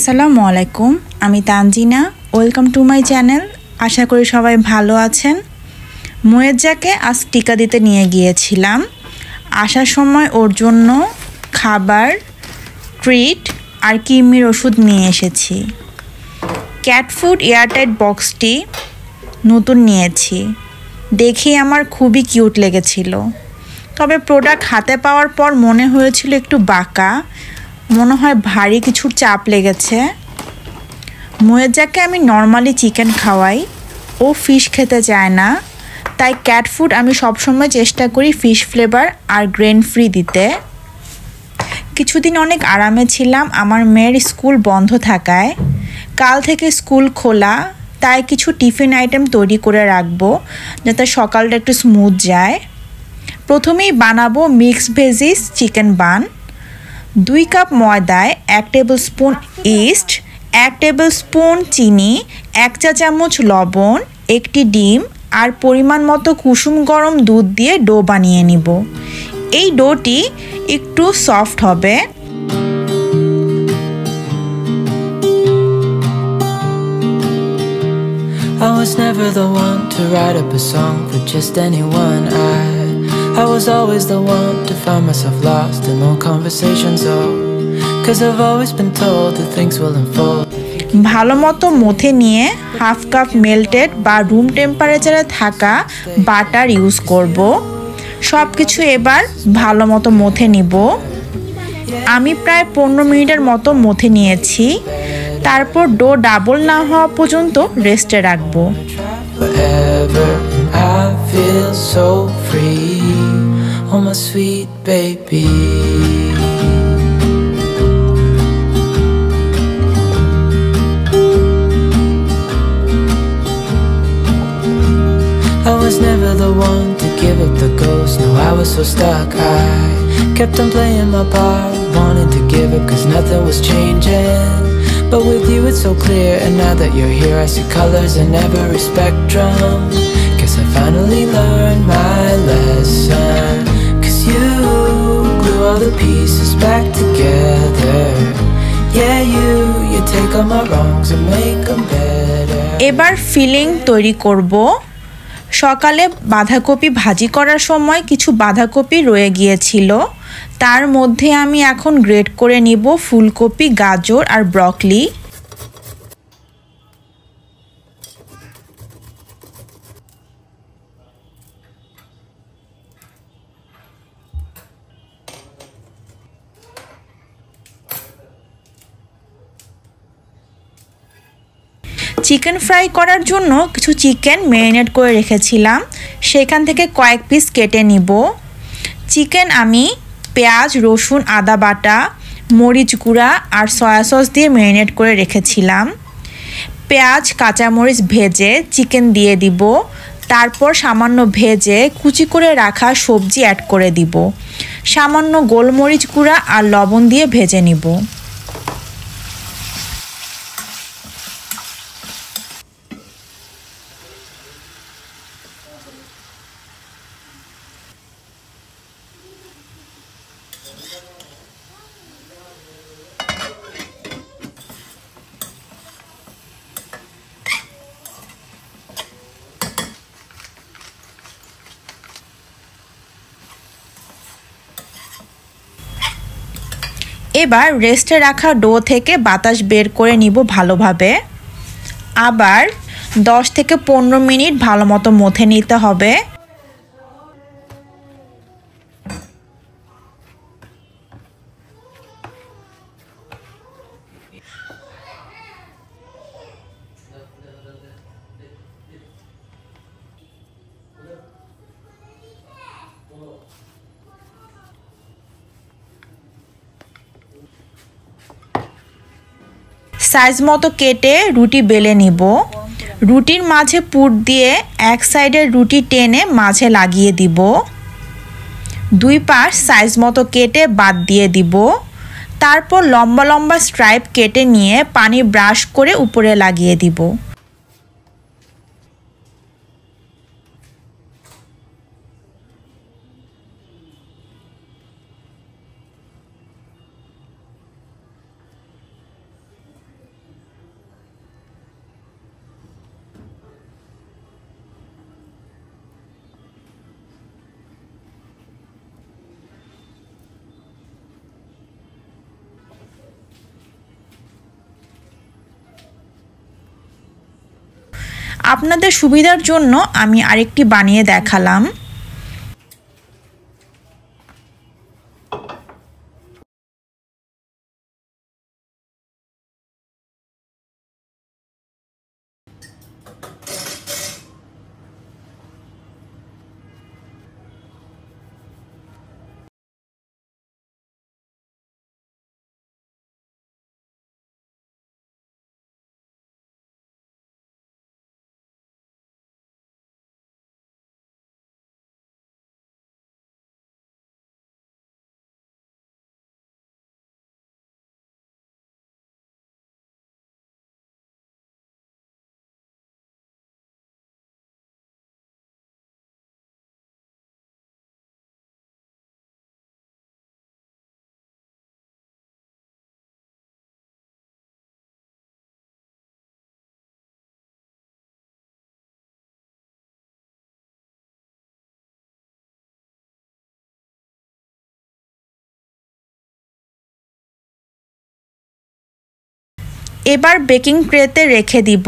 আসসালামু আলাইকুম, আমি Tanzina. Welcome to my channel. আশা করি সবাই ভালো আছেন। মুয়েজ্জাকে আজ টিকা দিতে নিয়ে গিয়েছিলাম। আসার সময় ওর জন্য খাবার, ট্রিট আর কিমির ওষুধ নিয়ে এসেছি। ক্যাট ফুড এয়ারটাইট বক্সটি নতুন নিয়েছি, দেখে আমার খুবই কিউট লেগেছিল। তবে প্রোডাক্ট হাতে পাওয়ার পর মনে হয়েছিল একটু বাঁকা, মনে হয় ভারী কিছুর চাপ লেগেছে। মুয়েজ্জাকে আমি নর্মালি চিকেন খাওয়াই, ও ফিশ খেতে চায় না, তাই ক্যাট ফুড আমি সবসময় চেষ্টা করি ফিশ ফ্লেভার আর গ্রেন ফ্রি দিতে। কিছুদিন অনেক আরামে ছিলাম আমার মেয়ের স্কুল বন্ধ থাকায়। কাল থেকে স্কুল খোলা, তাই কিছু টিফিন আইটেম তৈরি করে রাখবো যাতে সকালটা একটু স্মুথ যায়। প্রথমেই বানাবো mix veggies chicken bun. 2 cup ময়দায় 1 tablespoon yeast, 1 tablespoon চিনি, 1 চা চামচ লবণ, 1টি ডিম আর পরিমাণ মতো কুসুম গরম দুধ দিয়ে ডো বানিয়ে নিব। এই ডোটি একটু সফট হবে। I was never the one to write up a song for just anyone. I was always the one to find myself lost in long conversations. Oh, 'cause I've always been told that things will unfold. ভালো মতো মথে নিয়ে 1/2 cup melted বা room টেম্পারেচারে থাকা butter use করব। সব কিছু এবার ভালো মতো মথে নিব। আমি প্রায় 15 মিনিটের মতো মথে নিয়েছি। তারপর ডো ডাবল না হওয়া পর্যন্ত রেস্টে রাখবো। Forever, I feel so free, oh my sweet baby. I was never the one to give up the ghost. No, I was so stuck. I kept on playing my part, wanting to give up 'cause nothing was changing. But with you it's so clear, and now that you're here I see colors in every spectrum. Guess I finally learned my lesson, 'cause you glue all the pieces back together. Yeah, you take all my wrongs and make them better. এবার feeling তৈরি করব। সকালে বাঁধাকপি ভাজি করার সময় কিছু বাঁধাকপি রয়ে গিয়েছিল, তার মধ্যে আমি এখন গ্রেট করে নিব ফুলকপি, গাজর আর ব্রকলি। চিকেন ফ্রাই করার জন্য কিছু চিকেন ম্যারিনেট করে রেখেছিলাম, সেখান থেকে কয়েক পিস কেটে নিব। চিকেন আমি পেঁয়াজ, রসুন, আদা বাটা, মরিচ গুঁড়া আর সয়া সস দিয়ে ম্যারিনেট করে রেখেছিলাম। পেঁয়াজ, কাঁচামরিচ ভেজে চিকেন দিয়ে দিব। তারপর সামান্য ভেজে কুচি করে রাখা সবজি অ্যাড করে দিব। সামান্য গোলমরিচ গুঁড়া আর লবণ দিয়ে ভেজে নিব। এবার রেস্টে রাখা ডো থেকে বাতাস বের করে নিব ভালোভাবে। আবার 10 থেকে 15 মিনিট ভালো মতো মথে নিতে হবে। সাইজ মতো কেটে রুটি বেলে নিব। রুটির মাঝে পুর দিয়ে এক সাইডের রুটি টেনে মাঝে লাগিয়ে দিব। 2 পাশ সাইজ মতো কেটে বাদ দিয়ে দিব। তারপর লম্বা লম্বা স্ট্রাইপ কেটে নিয়ে পানি ব্রাশ করে উপরে লাগিয়ে দিব। আপনাদের সুবিধার জন্য আমি আরেকটি বানিয়ে দেখালাম। এবার বেকিং ট্রেতে রেখে দিব,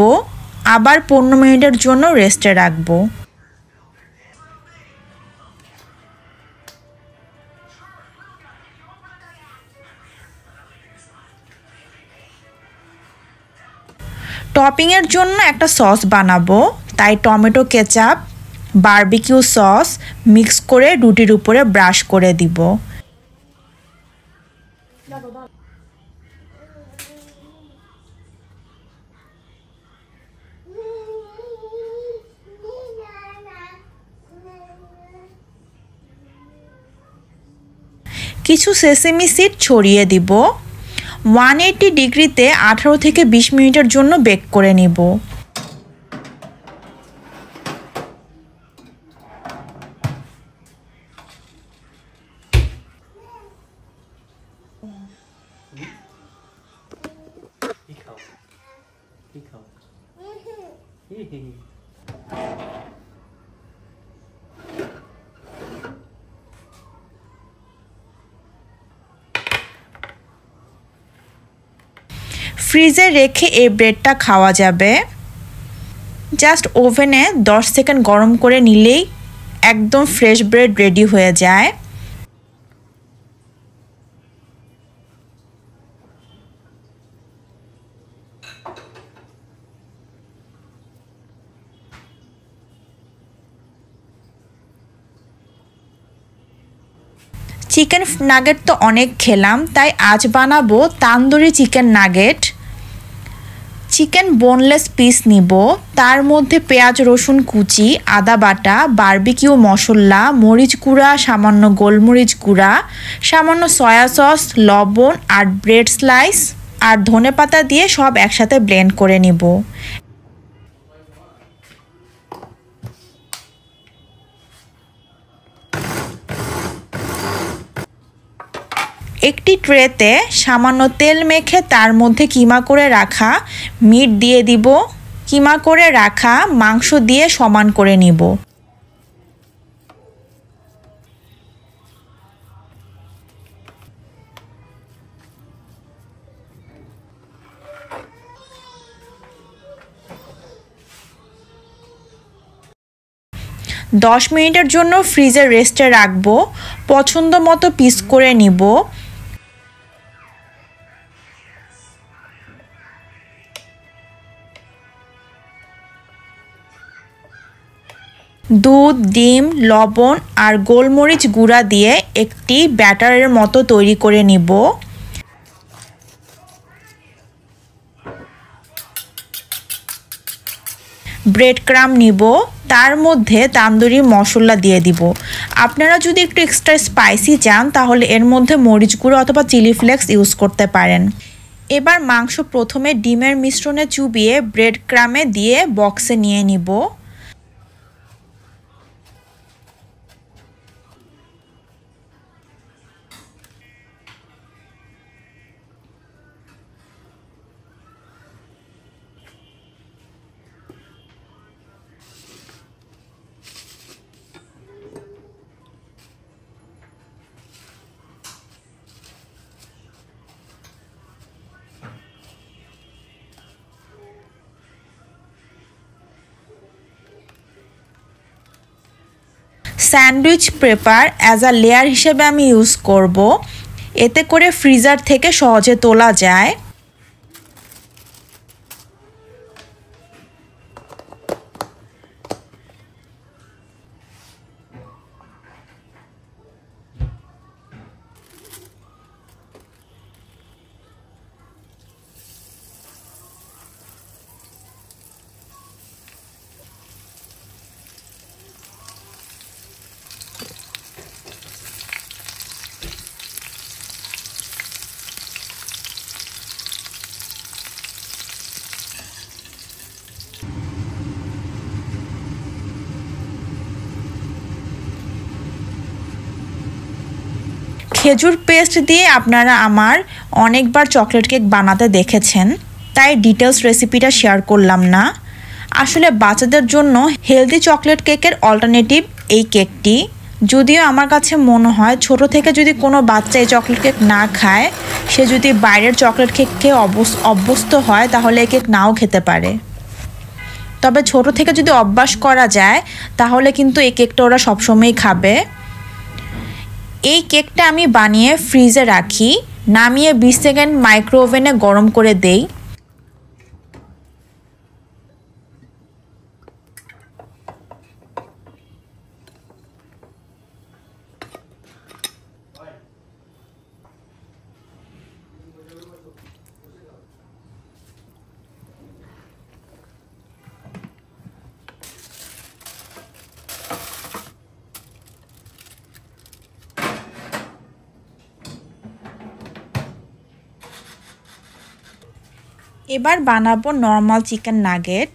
আবার 15 মিনিটের জন্য রেস্টে রাখব। টপিংয়ের জন্য একটা সস বানাবো, তাই tomato ketchup, barbecue sauce mix করে রুটির উপরে ব্রাশ করে দিব। কিছু সেসেমি সিড ছড়িয়ে দিব। 180 ডিগ্রিতে 18 থেকে 20 মিনিটের জন্য বেক করে নিব। ফ্রিজে রেখে এই ব্রেডটা খাওয়া যাবে। জাস্ট ওভেনে 10 সেকেন্ড গরম করে নিলেই একদম ফ্রেশ ব্রেড রেডি হয়ে যায়। চিকেন নাগেট তো অনেক খেলাম, তাই আজ বানাবো tandoori chicken nugget. Chicken boneless piece নিব, তার মধ্যে পেঁয়াজ রসুন কুচি, আদা বাটা, বারবিকিউ মশলা, মরিচ গুঁড়া, সামান্য গোলমরিচ গুঁড়া, সামান্য সয়া সস, লবণ আর ব্রেড স্লাইস আর ধনেপাতা দিয়ে সব একসাথে ব্লেন্ড করে নিব। একটি ট্রেতে সামান্য তেল মেখে তার মধ্যে কিমা করে রাখা মিট দিয়ে দিব। কিমা করে রাখা মাংস দিয়ে সমান করে নিব। দশ মিনিটের জন্য ফ্রিজে রেস্টে রাখবো। পছন্দ মতো পিস করে নিব। দুধ, ডিম, লবণ আর গোলমরিচ গুঁড়া দিয়ে একটি ব্যাটারের মতো তৈরি করে নিব। ব্রেড ক্রাম নিব, তার মধ্যে তান্দুরি মশলা দিয়ে দিব। আপনারা যদি একটু এক্সট্রা স্পাইসি চান তাহলে এর মধ্যে মরিচ গুঁড়ো অথবা চিলি ফ্লেক্স ইউজ করতে পারেন। এবার মাংস প্রথমে ডিমের মিশ্রণে চুবিয়ে ব্রেড ক্রামে দিয়ে বক্সে নিয়ে নিব। Sandwich paper as a layer হিসেবে আমি ইউজ করব, এতে করে ফ্রিজার থেকে সহজে তোলা যায়। খেজুর পেস্ট দিয়ে আপনারা আমার অনেকবার চকলেট কেক বানাতে দেখেছেন, তাই ডিটেলস রেসিপিটা শেয়ার করলাম না। আসলে বাচ্চাদের জন্য হেলদি চকলেট কেকের অল্টারনেটিভ এই কেকটি। যদিও আমার কাছে মনে হয় ছোট থেকে যদি কোনো বাচ্চা এই চকলেট কেক না খায়, সে যদি বাইরের চকলেট কেক খেয়ে অভ্যস্ত হয় তাহলে এই কেক নাও খেতে পারে। তবে ছোট থেকে যদি অভ্যাস করা যায় তাহলে কিন্তু এই কেকটা ওরা সবসময়ই খাবে। এই কেকটা আমি বানিয়ে ফ্রিজে রাখি, নামিয়ে 20 সেকেন্ড মাইক্রো ওভেনে গরম করে দেই। এবার বানাবো নর্মাল চিকেন নাগেট,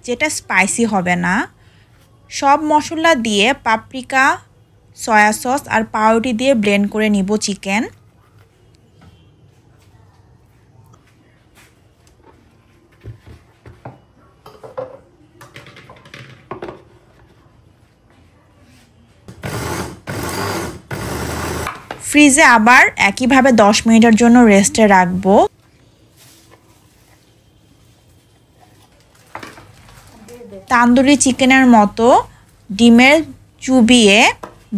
যেটা স্পাইসি হবে না। সব মশলা দিয়ে পাপরিকা, সয়া সস আর পাউরুটি দিয়ে ব্লেন্ড করে নিব চিকেন। ফ্রিজে আবার একইভাবে 10 মিনিটের জন্য রেস্টে রাখবো। তান্দুরি চিকেনের মতো ডিমের চুবিয়ে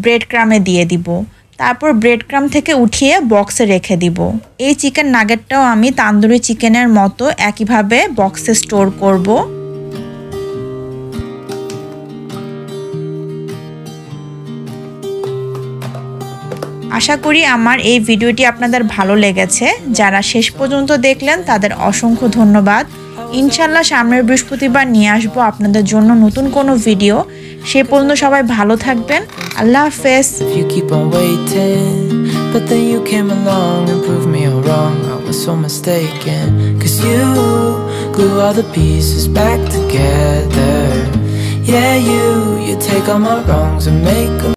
ব্রেড ক্রামে দিয়ে দিব, তারপর ব্রেড ক্রাম থেকে উঠিয়ে বক্সে রেখে দিব। এই চিকেন নাগেটটাও আমি তান্দুরি চিকেনের মতো একইভাবে বক্সে স্টোর করব। আশা করি আমার এই ভিডিওটি আপনাদের ভালো লেগেছে। যারা শেষ পর্যন্ত দেখলেন তাদের অসংখ্য ধন্যবাদ। ইনশাল্লাহ সামনের বৃহস্পতিবার নিয়ে আসবো আপনাদের জন্য নতুন কোনো ভিডিও। সে পর্যন্ত সবাই ভালো থাকবেন। আল্লাহ হাফেজ। But then you came along and proved me all wrong. I was so mistaken, 'cause you glue all the pieces back together. Yeah, you take all my wrongs and make them